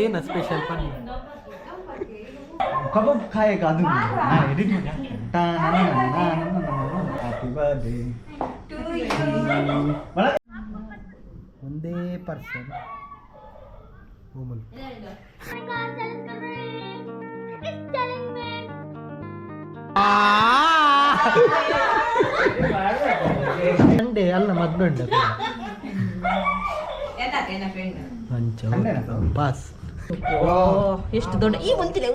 ಏನು ಸ್ಪೆಷಲ್ ಪನ್ನೀರ್ ಕಬಾಬ್ ಖಾಯಕ ಅದು ನಾನು ಎಡಿಟ್ ಮಾಡಿ ಹ್ಯಾಪಿ ಬರ್ಡೇ ಒಂದೇ ಪರ್ಸನ್ ಸಂಡೇ ಅಲ್ಲ ಮದ್ವೆ ಉಂಟು ಪಾಸ್ ಎಷ್ಟು ದೊಡ್ಡ ಈ ಉಂತಿಲ್ಲ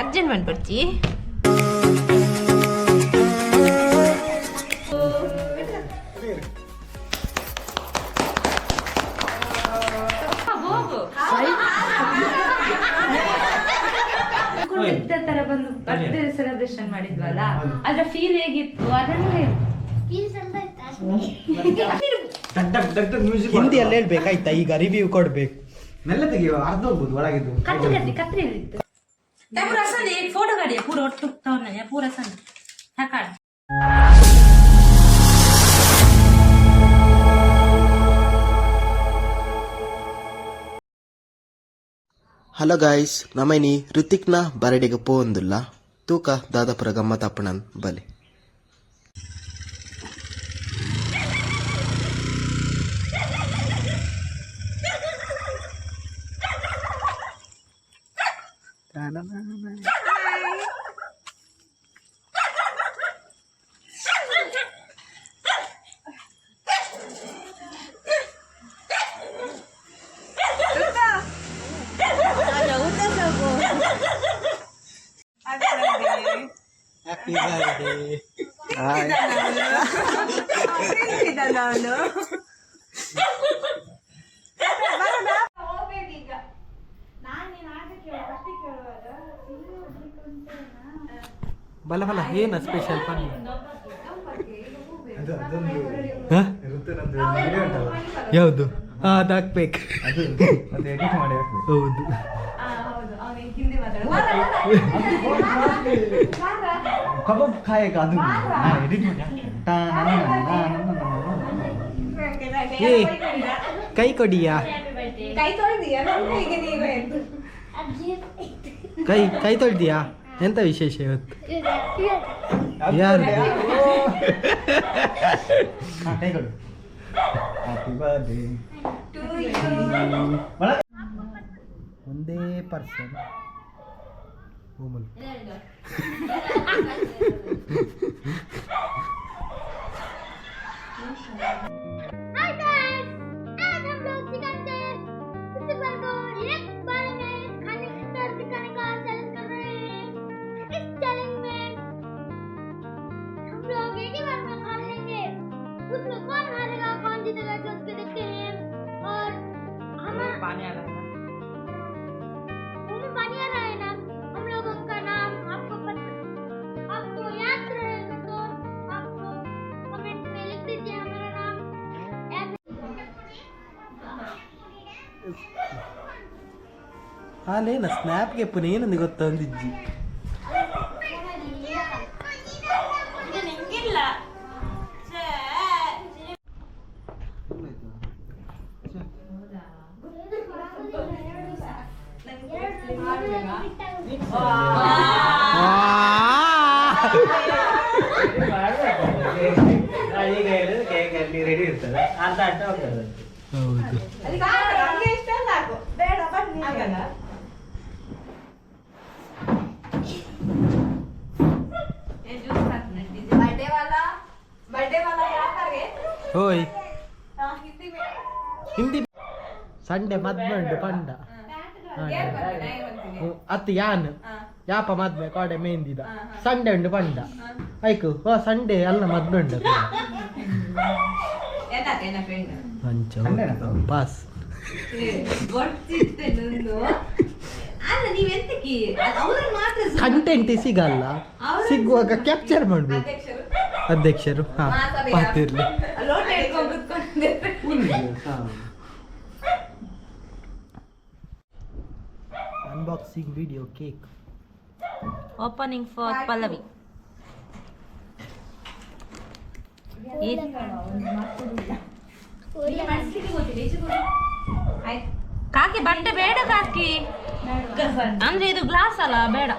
ಅರ್ಜೆಂಟ್ ಮಾಡ್ಬಿಡ್ತಿ ತರ ಬಂದು ಬರ್ತ್ಡೇ ಸೆಲೆಬ್ರೇಷನ್ ಮಾಡಿದ್ವಲ್ಲ ಅದ್ರ ಫೀಲ್ ಹೇಗಿತ್ತು ಅದನ್ನು ಹಿಂದಿಯಲ್ಲಿ ಹೇಳ್ಬೇಕಾಯ್ತಾ ಈಗ ರಿವ್ಯೂ ಕೊಡ್ಬೇಕು ಮೆಲ್ಲ ತೆಗಿಯುವ ಅರ್ಧ ಹೋಗ್ಬೋದು ಒಳಗಿದ್ದು ಕತ್ರಿಯಲ್ಲಿತ್ತು ಪೂರ ಸಂದೆ ಫೋಟೋ ಗಾಡಿಯ ಪೂರ ಒಟ್ಟು ತಗೊಂಡ ಪೂರ ಸಂದೆ ಹಾಕಾಡ ಹಲೋ ಗಾಯ್ಸ್ ನಮೈನಿ ಋತಿಕ್ನ ಬರಡಿಗೆ ಪೋಂದುಲ್ಲ ತೂಕ ದಾದಾಪುರ ಗಮ್ಮತ್ ಅಪ್ಪಣನ್ ಬಲೆ ಹ್ಯಾಪಿ ಬರ್ಡೇ ಬಲ ಬಲ ಏನು ಸ್ಪೆಷಲ್ ಪನ್ನೀರ್ ಯಾವುದು ಅದು ಹಾಕ್ಬೇಕು ಅದು ಎಡಿಟ್ ಮಾಡಿ ಹಾಕ್ಬೇಕು ಹೌದು ಕಬಾಬ್ ಖಾಯಕ ಅದು ನಾನು ಎಡಿಟ್ ಮಾಡಿ ಏ ಕೈ ಕೊಡಿಯಾ ಕೈ ತೊಳ್ದಿಯಾ ಎಂತ ವಿಶೇಷ ಇವತ್ತು ಯಾರು ಕೈ ಕೊಡು ಹ್ಯಾಪಿ ಬರ್ಡೇ ಒಂದೇ ಪರ್ಸನ್ हाय गाइस, आज हम लोग चिकन के सिक्सटी को एक बार में खाने सिखाने का चैलेंज कर रहे हैं। इस चैलेंज में हम लोग एक ही बार में खा लेंगे। उसमें कौन हारेगा कौन जीतेगा सोच के देखते हैं। और हमारा पानी आ रहा है ना, हम लोगों का नाम आपको याद रहेगा तो आपको कमेंट में लिख दीजिए हमारा नाम। ಹಾಲೇನ ಸ್ನ್ಯಾಪ್ಗೆ ಪುನಃ ಏನಂದು ಗೊತ್ತೊಂದಿಜ್ಜಿ ರೆಡಿ ಇರ್ತದೆ ಅರ್ಧ ಅರ್ಧ ಹೋಗ್ತದೆ ಹೌದು ಓಯ್ ಹಿಂದಿ ಸಂಡೆ ಮದ್ವೆ ಉಂಟು ಪಂಡ ಅತ್ತು ಯಾನ್ ಯಾಪ ಮದ್ವೆ ಕೋಡೆ ಮೆಹಂದಿದ ಸಂಡೆ ಉಂಟು ಪಂಡ ಆಯ್ಕು ಓ ಸಂಡೆ ಅಲ್ಲ ಮದ್ವೆ ಉಂಟು ಪಾಸ್ ಕಂಟೆಂಟ್ ಸಿಗಲ್ಲ ಸಿಗುವಾಗ ಕ್ಯಾಪ್ಚರ್ ಮಾಡ್ಬೇಕು ಅಧ್ಯಕ್ಷರು ಹಾ ಪಾತಿರ್ಲಿ unboxing video cake opening for Pallavi ಕಾಕ ಕಾಕಿ ಬಟ್ಟೆ ಬೇಡ ಕಾಕಿ, ಅಂದ್ರೆ ಇದು ಗ್ಲಾಸ್ ಅಲ್ಲ, ಬೇಡ.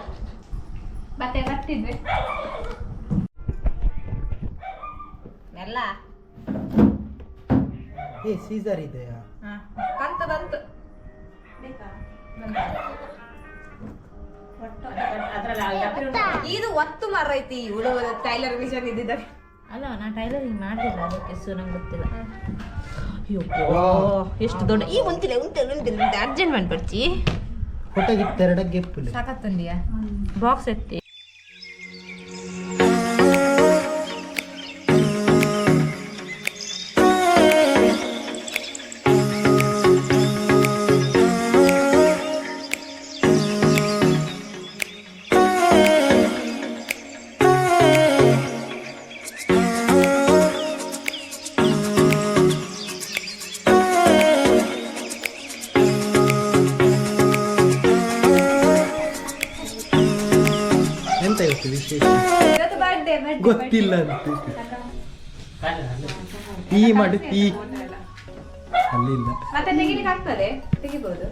ಬಟ್ಟೆ ಕಟ್ಟಿದ್ವಿ ಎಲ್ಲ ಏ ಸೀಸರ್ ಇದೆಯಾ? ಕಂತ ಬಂತು. ಇದು ಒತ್ತು ಮರೈತಿ ಇವಳು ಟೈಲರ್ ಮಿಷನ್ ಇದ್ದಿದ್ದ. ಅಲ್ಲ ನಾ ಟೈಲರಿಂಗ್ ಮಾಡಲಿಲ್ಲ, ಅದಕ್ಕೆ ನಂಗೆ ಗೊತ್ತಿಲ್ಲ. ಅಯ್ಯೋ ಎಷ್ಟು ದೊಡ್ಡ ಈ ಉಂತಿಲ್ಲ ಅರ್ಜೆಂಟ್ ಮಾಡ್ಬಿಡ್ತಿ. ಹೊಟ್ಟೆಗಿತ್ತೆರಡ ಗೆಪ್ಪುಲೆ ಸಾಕತ್ತಂದಿಯಾ ಬಾಕ್ಸ್ ಎತ್ತಿ. ಎಂತ ಇವತ್ತು ವಿಶೇಷ ಗೊತ್ತಿಲ್ಲ ಅಂತ. ಟೀ ಮಾಡು, ಟೀ ಅಲ್ಲಿಲ್ಲ. ಮತ್ತೆ ತೆಗಿಲಿಕ್ಕೆ ಆಗ್ತದೆ, ತೆಗಿಬಹುದು.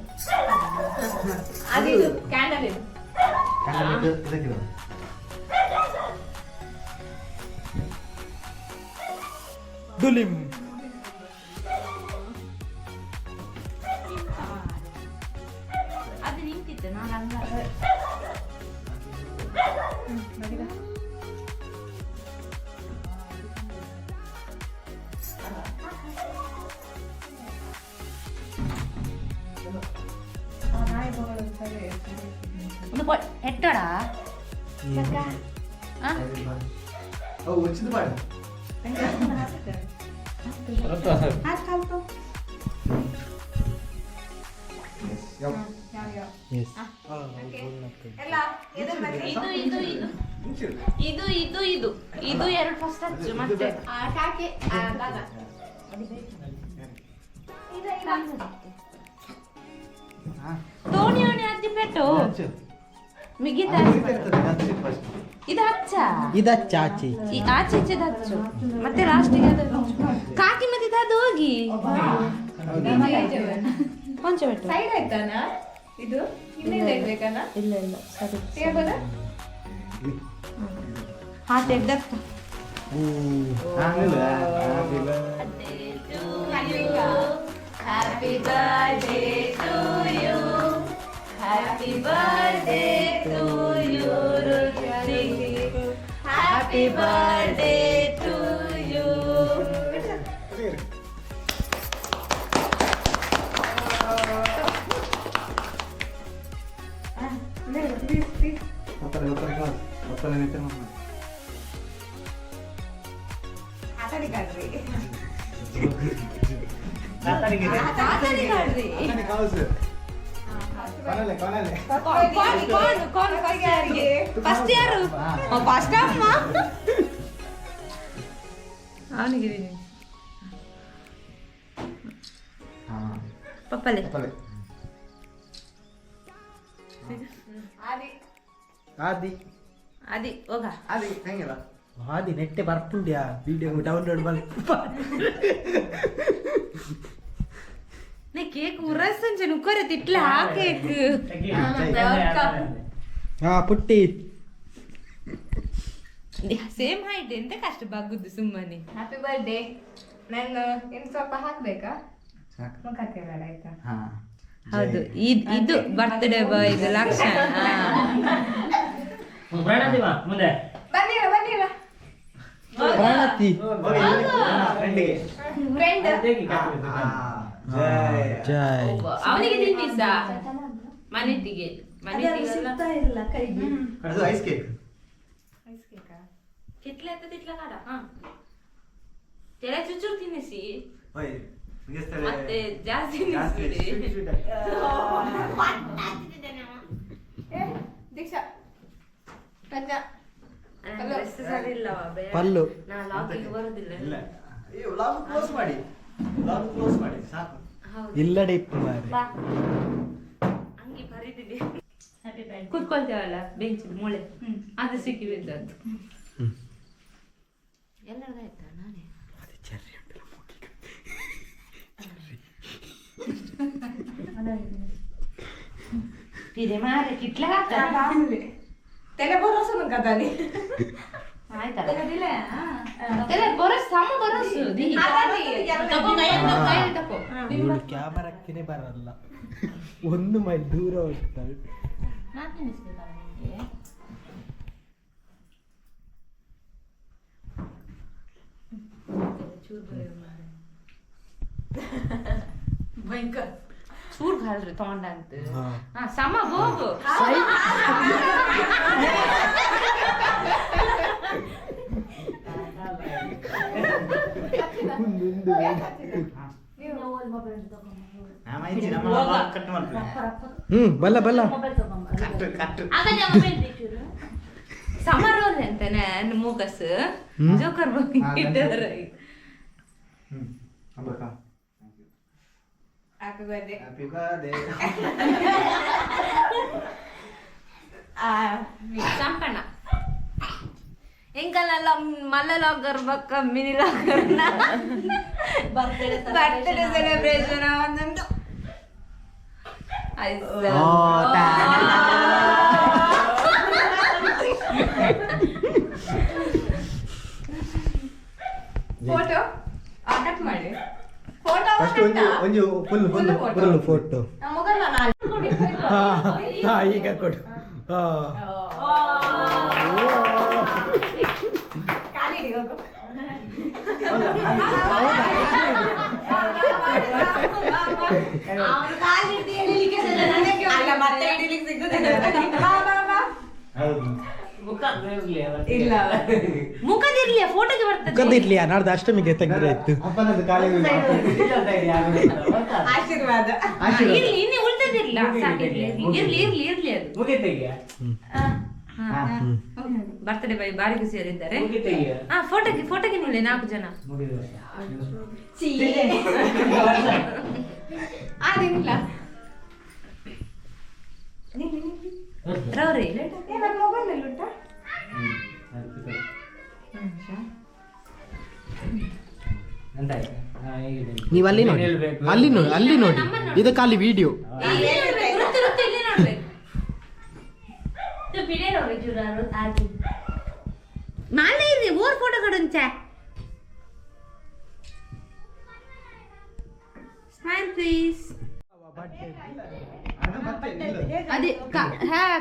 ಅದಿದು ಕ್ಯಾಂಡಲ್ ಇದು. ದುಲಿಂ ಅದು ನಿಂತಿತ್ತು ನಾನು ಎಟ್ಟಡ వచ్చింది పాడు ಇದು ಇದು ಇದು ಇದು ಎರಡು ಫಸ್ಟ್ ಹಚ್ಚು ಮತ್ತೆ ತೋಣಿ ಓಣಿ ಹಚ್ಚಿ ಪೆಟ್ಟು ಮಿಗಿತ ಇದು ಹಚ್ಚ ಇದಚ್ಚಾಚಿ ಈ ಆಚೆ ಈಚೆದು ಹಚ್ಚು ಮತ್ತೆ ಲಾಸ್ಟಿಗೆ ಅದು ಕಾಕಿ ಮತ್ತೆ ಅದು ಹೋಗಿ ಕೊಂಚ ಬಿಟ್ಟು ಸೈಡ್ ಆಯ್ತಾನ ಇದು ಹಿಂದೆ ಇಡ್ಬೇಕಲ್ಲ. ಇಲ್ಲ ಇಲ್ಲ ಸರಿ ಟೇಬಲ್ ಹಾ ತೆಗ್ದಕ್ಕ happy birthday to you happy birthday to you happy birthday to you. First ಯಾರು? ಫಸ್ಟ್ ಅಮ್ಮ ಅವನಿಗೆ ಪಪ್ಪಲೆ ಆದಿ ಅದಿ ಹೋಗ అది ಹೆಂಗಿಲ್ಲ ಆದಿ ನೆಟ್ಟೆ ಬರ್ಪುಂಡ್ಯಾ ವಿಡಿಯೋ ಡೌನ್ಲೋಡ್ ಮಲ್ಪ ನೇ ಕೇಕ್ ಮುರಸಂಚೆ ನುಕ್ಕರೆ ತಿಟ್ಲ ಆ ಕೇಕ್ ಹಾ ಪುಟ್ಟಿ ಸೇಮ್ ಹೈಟ್ ಎಂತ ಕಷ್ಟ ಬಾಗುದು ಸುಮ್ಮನೆ. Happy birthday. ನಾನು ಇನ್ನು ಸ್ವಲ್ಪ ಹಾಕ್ಬೇಕಾ? ಮುಖಕ್ಕೆ ಬೇಡ ಆಯ್ತಾ? ಹಾ ಹೌದು ಇದು ಬರ್ತ್ಡೇ ಬಾಯ್ ಇದು ಲಕ್ಷಣ. ಮುಂದೆ ಬಂದಿರ ಬಂದಿರ ಪ್ರಣತಿ ಫ್ರೆಂಡ್ ಜೈ ಅವನಿಗೆ ತಿನ್ನಿಸ ಮನೆಟಿಗೆ ಇಲ್ಲ ಕೈಗೆ ಅದು ಐಸ್ ಕೇಕ್ ಐಸ್ ಕೇಕಾ ತಿಟ್ಲ ಅಂತ ತಿಟ್ಲ ಕಾಡ ತೆರೆ ಚುಚ್ಚೂರು ತಿನ್ನಿಸಿ ಓಯ್ ಮತ್ತೆ ಜಾಸ್ತಿ ತಿನ್ನಿಸ್ಬಿಡಿ. ದೀಕ್ಷಾ ಪಂಜ ಪಲ್ಲು ನಾ ಲಾಕಿಗೆ ಬರುದಿಲ್ಲ. ಇಲ್ಲ ಈ ವ್ಲಾಗ್ ಕ್ಲೋಸ್ ಮಾಡಿ ವ್ಲಾಗ್ ಕ್ಲೋಸ್ ಮಾಡಿ ಸಾಕು. ಇಲ್ಲಡೆ ಇಪ್ಪು ಮಾರೆ ಬಾ ಹಂಗೆ ಬರೀತಿದ್ದೆ. ಕೂತ್ಕೊಳ್ತೇವಲ್ಲ ಬೆಂಚಿದ ಮೂಳೆ ಅದು ಸಿಕ್ಕಿ ಬಿದ್ದದ್ದು. ಎಲ್ಲರದಾಯ್ತಾ ನಾನೇ ಅದು ಚೆರ್ರಿ ಉಂಟಲ್ಲ ಮೂಗಿಗೆ. ಅದಾಗಿದೆ ಪಿರೆ ಮಾರೆ ಕಿಟ್ಲ ತೆಲೆ ಬರೋಸನು ಕದಾನಿ ಆಯ್ತಲ್ಲ ತೆಲೆ ಬರೋಸ್ ಸಮ ಬರೋಸು ದಿ ತಗೋ ಕೈ ತಗೋ ಇವಳು ಕ್ಯಾಮರಾಕ್ಕೆನೆ ಬರಲ್ಲ, 1 ಮೈಲ್ ದೂರ ಹೋಗ್ತಾಳೆ. ನಾನು ತಿನ್ನಿಸ್ಬೇಕಲ್ಲ ನಿಮಗೆ. ಭಯಂಕರ ಚೂರ್ घालರಿ ತಗೊಂಡ ಅಂತ ಹಾ ಸಮ ಹೋಗು ಬಲ್ಲ ಬಲ್ಲ ಸಮರೋಲ್ ಅಂತಾನೆ ಮೂಗಸ್ ಜೋಕರ್ ಬಂದಿದ್ದಾರೆ. Happy birthday. ಚಂಪಣ್ಣ ಎಂಕಲ್ಲ ಮಲ್ಲ ಲಾಗರ್ ಬಕ್ಕ ಮಿನಿ ಲಾಗರ್ನ ಬರ್ತ್ಡೇ ಸೆಲೆಬ್ರೇಷನ್ ಒಂದೊಂದು ಫೋಟೋ ಕಟ್ ಮಾಡಿ ಫೋಟೋ ಫುಲ್ ಫೋಟೋ ಈಗ ಕೊಡು. ಮತ್ತೆ ಹಿಡಿಲಿಕ್ಕೆ ಸಿಗುದಿಲ್ಲ. ಇಲ್ಲ ಮುಖದಿರ್ಲಿ ಫೋಟೋಗೆ ಬರ್ತದೆ. ಕದಿರ್ಲಿಯಾ ನಾಡ್ದು ಅಷ್ಟಮಿಗೆ ತೆಗೆದ್ರೆ ಇತ್ತು. ಆಶೀರ್ವಾದ. ಇರ್ಲಿ ಇನ್ನೇ ಉಳ್ದದಿರ್ಲಿ ಸಾಕಿರ್ಲಿ ಇರ್ಲಿ ಇರ್ಲಿ ಇರ್ಲಿ ಅದು ಬರ್ತಡೇ ಬೈ ಬಾರಿಗೆ ಸೇರಿದ್ದಾರೆ. ಹಾ ಫೋಟೋಗೆ ನಿಲ್ಲಿ 4 ಜನ. ಅದಿಲ್ಲ ರವ್ರಿ ಮೊಬೈಲ್ ಅಲ್ಲಿ ಉಂಟಾ? ನೀವು ಅಲ್ಲಿ ನೋಡಿ, ಅಲ್ಲಿ ನೋಡಿ, ಇದು ಖಾಲಿ ವಿಡಿಯೋ. ನಾಳೆ ಇರ್ರಿ ಓರ್ ಫೋಟೋ ಕಡುಂಚ ಸ್ಮೈಲ್ ಪ್ಲೀಸ್. ಅದೇ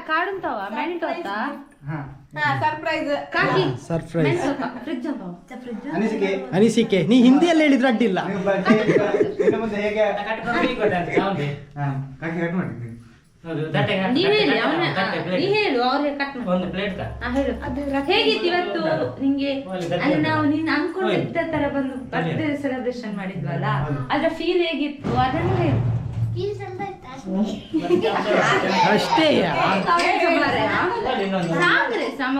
ಕಾಡುಂತಾವ ಮೆಂಟ್ ಹೋತಾ ಸರ್ಪ್ರೈಸ್ ಕಾಕಿ ಸರ್ಪ್ರೈಸ್ ಫ್ರಿಡ್ಜ್ ಅಂತ ಅನಿಸಿಕೆ. ನೀ ಹಿಂದಿಯಲ್ಲಿ ಹೇಳಿದ್ರೆ ಅಡ್ಡಿಲ್ಲ. ನೀ ಹೇಳಿ ನೀ ಹೇಳು ಅವ್ರಿಗೆ ಕಟ್ ಹೇಳು ಹೇಗಿತ್ತು ಇವತ್ತು ನಿಂಗೆ? ಅಲ್ಲಿ ನಾವು ನೀನ್ ಅನ್ಕೊಂಡಿದ್ದ ತರ ಬಂದು ಬರ್ತ್ಡೇ ಸೆಲೆಬ್ರೇಷನ್ ಮಾಡಿದ್ವಲ್ಲ, ಅದ್ರ ಫೀಲ್ ಹೇಗಿತ್ತು ಅದನ್ನು ಹೇಳು. ಅಷ್ಟೇ ಸಾಂಗ್ರೆ ಸಮ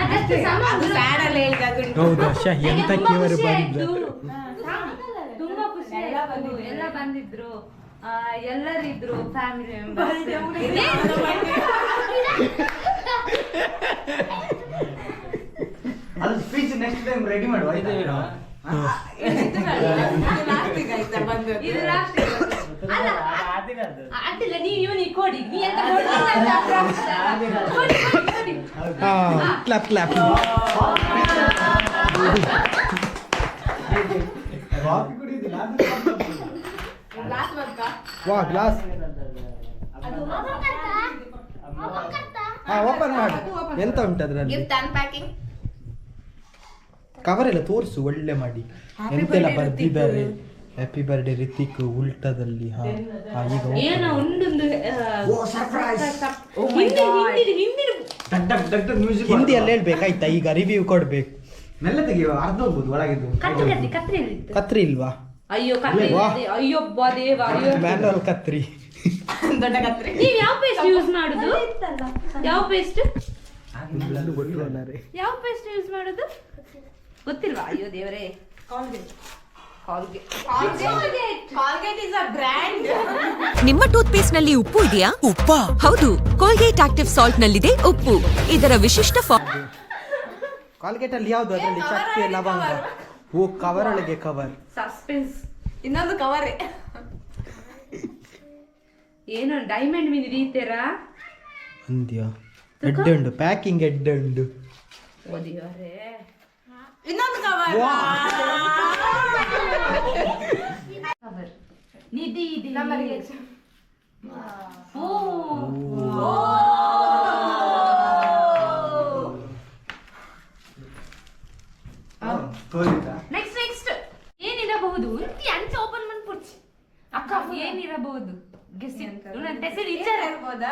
ಅದಷ್ಟೇ ಸಮ ಹೌದು. ಎಂತಕ್ಕೆ ಇವರು ಬಂದ್ರು? ತುಂಬಾ ಖುಷಿ ಆಯ್ತು. ಎಲ್ಲ ಬಂದಿದ್ರು, ಎಲ್ಲರಿದ್ರು ಫ್ಯಾಮಿಲಿ ಮೆಂಬರ್ಸ್. ಅದು ಸ್ಪೀಚ್ ನೆಕ್ಸ್ಟ್ ಟೈಮ್ ರೆಡಿ ಮಾಡುವ. ಇದು ಲಾಸ್ಟ್ ಅಡ್ಡಿಲ್ಲ. ನೀವ್ ಕೊಡಿ, ನೀ ಎಂತ ಕೊಡಿ. Clap clap. ವಾ ಗ್ಲಾಸ್ ಓಪನ್ ಮಾಡಿ. ಎಂತ ಉಂಟು ಅದ್ರಲ್ಲಿ? Gift unpacking. ಕವರ್ ಎಲ್ಲ ತೋರಿಸು ಒಳ್ಳೆ ಮಾಡಿ. ಎಂತೆಲ್ಲ ಬರ್ದಿದ್ದಾರೆ. ಹ್ಯಾಪಿ ಬರ್ಡೇ ರಿತಿಕ್ ಉಲ್ಟದಲ್ಲಿ. ಈಗ ಏನೋ ಉಂಡೊಂದು ಹಿಂದಿಯಲ್ಲಿ ಹೇಳ್ಬೇಕಾಯ್ತಾ? ಈಗ ರಿವ್ಯೂ ಕೊಡ್ಬೇಕು. ಮೆಲ್ಲ ತೆಗಿಯುವ, ಅರ್ಧ ಹೋಗ್ಬೋದು ಒಳಗಿದ್ದು. ಕತ್ರಿ ಇಲ್ವಾ? ಅಯ್ಯೋ ಕತ್ರಿ. ಅಯ್ಯೋ ದೇವ. ಮ್ಯಾನುವಲ್ ಕತ್ರಿ. ದೊಡ್ಡ ಕತ್ರಿ. ನೀವ್ ಯಾವ ಪೇಸ್ಟ್ ಯೂಸ್ ಮಾಡುದು? ಯಾವ ಪೇಸ್ಟ್ ಯೂಸ್ ಮಾಡುದು ಗೊತ್ತಿಲ್ವಾ? ಅಯ್ಯೋ ದೇವರೇ. Colgate is a brand. ನಿಮ್ಮ ಟೂತ್ ಪೇಸ್ಟ್ ನಲ್ಲಿ ಉಪ್ಪು ಇದೆಯಾ? ಉಪ್ಪ? ಹೌದು, ಕೋಲ್ಗೇಟ್ ಆಕ್ಟಿವ್ ಸಾಲ್ಟ್ ನಲ್ಲಿದೆ ಉಪ್ಪು. ಇದರ ವಿಶಿಷ್ಟ ಕಾಲ್ಗೇಟ್ ಅಲ್ಲಿ ಯಾವ್ದು? ಅದರಲ್ಲಿ ಚಕ್ಕೆ ಲವಂಗ. ಓ ಕವರ್ ಒಳಗೆ ಕವರ್. ಸಸ್ಪೆನ್ಸ್. ಇನ್ನೊಂದು ಕವರ್. ಏನು ಡೈಮಂಡ್ ಮೀನು ರೀತಿಯರಾ ಅಂದ್ಯಾ ಎಡ್ಡೆ ಉಂಡು ಪ್ಯಾಕಿಂಗ್ ಎಡ್ಡೆ ಉಂಡು ಓದಿಯವರೇ ಇನ್ನೊಂದು ಕವರ್ ನಿಧಿ ಇದೆ ನೆಕ್ಸ್ಟ್ ಏನಿರಬಹುದು ಅಂಚೆ ಓಪನ್ ಮಾಡ್ಬಿಡ್ಸಿ ಅಕ್ಕ ಏನಿರಬಹುದು ಗೆಸ್ ಹೆಸರು ವಿಚಾರ ಇರ್ಬೋದಾ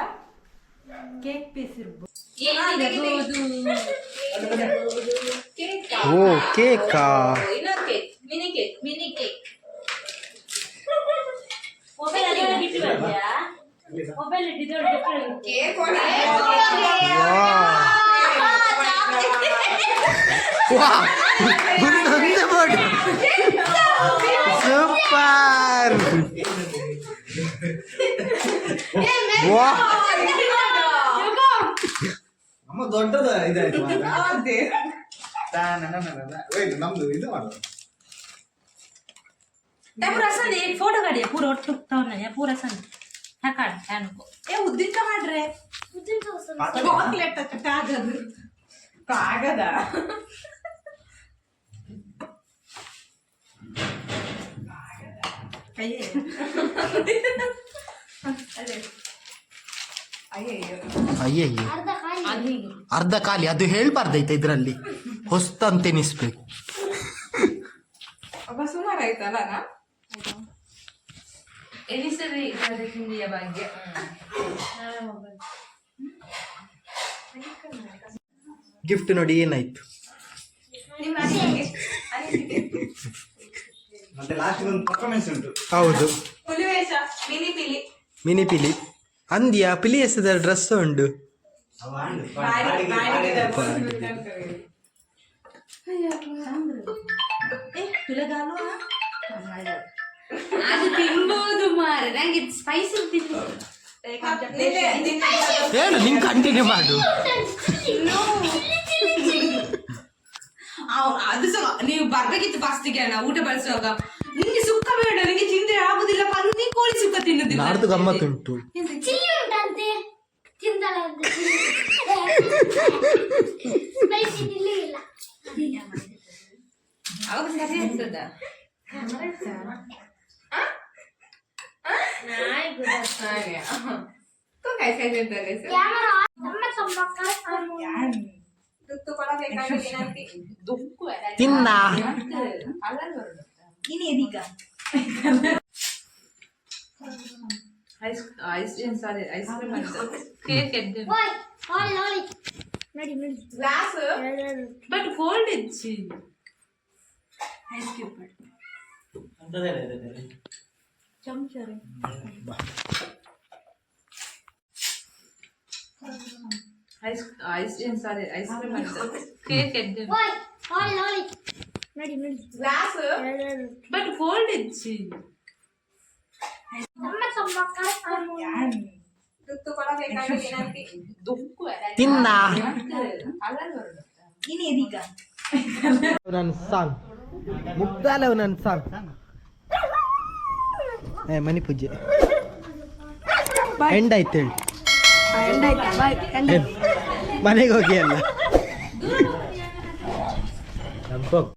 ಕೇಕ್ ಪೀಸ್ ಇರ್ಬೋದು ಏನಿರಬಹುದು ಓ ಕೇಕಾ ಇನ್ನೊಂದು ಕೇಕ್ ಮಿನಿ ಕೇಕ್ ಮೊಬೈಲ್ ಬಿಟ್ಟು ಬಂದ್ಯಾ ಮೊಬೈಲ್ ಕೇಕ್ ಸೂಪರ್ ವಾ ಅಮ್ಮ ದೊಡ್ಡದ ಇದಾಯ್ತು ನಮ್ದು ಇದು ಮಾಡೋದು ರಸಂದಿ ಫೋಟೋ ಕಾಡಿಯ ಪೂರ ಒಟ್ಟು ತಗೊಂಡ ಪೂರ ಸಂದಿ ಹಾಕಾಡ ಅನ್ಕೋ ಉದ್ದಿನ ಮಾಡ್ರೆ ಚಾಕ್ಲೇಟ್ ಕಾಗದ ಅಯ್ಯಯ್ಯ ಅರ್ಧ ಖಾಲಿ ಅದು ಹೇಳ್ಬಾರ್ದೈತೆ ಇದ್ರಲ್ಲಿ ಹೊಸ್ತಂತೆನಿಸ್ಬೇಕು ಸುಮಾರು ಆಯ್ತಲ್ಲ ಎನಿಸರಿ ಹಿಂದಿಯ ಬಗ್ಗೆ ಗಿಫ್ಟ್ ನೋಡಿ ಏನಾಯ್ತು ಮತ್ತೆ ಲಾಸ್ಟ್ ಒಂದು ಪರ್ಫಾರ್ಮೆನ್ಸ್ ಉಂಟು. ಹೌದು ಹುಲಿವೇಷ ಮಿನಿ ಪಿಲಿ ಮಿನಿ ಪಿಲಿ ಅಂದ್ಯಾ ಪಿಲಿ ಎಸದ ಡ್ರೆಸ್ ಉಂಡು ಅದು ತಿನ್ಬೋದು ಮಾರೆ ನಂಗೆ ಸ್ಪೈಸಿ ತಿನ್ಬೋದು ಹೇಳು ನಿಂಗೆ ಕಂಟಿನ್ಯೂ ಮಾಡು ಅದು ಸಹ ನೀವು ಬರ್ಬೇಕಿತ್ತು ಫಸ್ಟಿಗೆ ಊಟ ಬಡಿಸುವಾಗ ನಿಂಗೆ ಸುಕ್ಕ ಬೇಡ ನಿಂಗೆ ಚಿಂತೆ ಆಗುದಿಲ್ಲ ನೀ ಕೋಳಿ ಸುಕ್ಕ ತಿನ್ನುದಿಲ್ಲ ನಾಡ್ದು ಗಮ್ಮತ್ತುಂಟು ಚಿಲ್ಲಿ ಉಂಟಂತೆ ತಿಂದಳ ಸ್ಪೈಸಿ ಚಿಲ್ಲಿ ಇಲ್ಲ ಅವಾಗ ಸರಿ ಅನ್ಸದ ಕ್ಯಾಮರಾ ತಿನ್ನ ಓಯ್ ಹಾಲ್ ನೋಡಿ ನೋಡಿ ನೋಡಿ ಗ್ಲಾಸ್ ಬಟ್ ಕೋಲ್ಡ್ ಇಚ್ಚಿ ಐಸ್ ಕ್ಯೂಬ್ ಚಮಚರೆ ಐಸ್ ಕ್ರೀಮ್ ಕೇಕ್ ಎದ್ದು ಓಯ್ ಹಾಲ್ ನೋಡಿ ನೋಡಿ ನೋಡಿ ಗ್ಲಾಸ್ ಬಟ್ ಕೋಲ್ಡ್ ಇಚ್ಚಿ ತಿನ್ನ ನನ್ನ ಸಾಂಗ್ ಮುಗ್ದಾಲವ್ ನನ್ನ ಸಾಂಗ್ ಮನಿ ಪೂಜೆ ಎಂಡ್ ಆಯ್ತು ಹೇಳಿ ಮನೆಗೆ ಹೋಗಿ ಅಲ್ಲ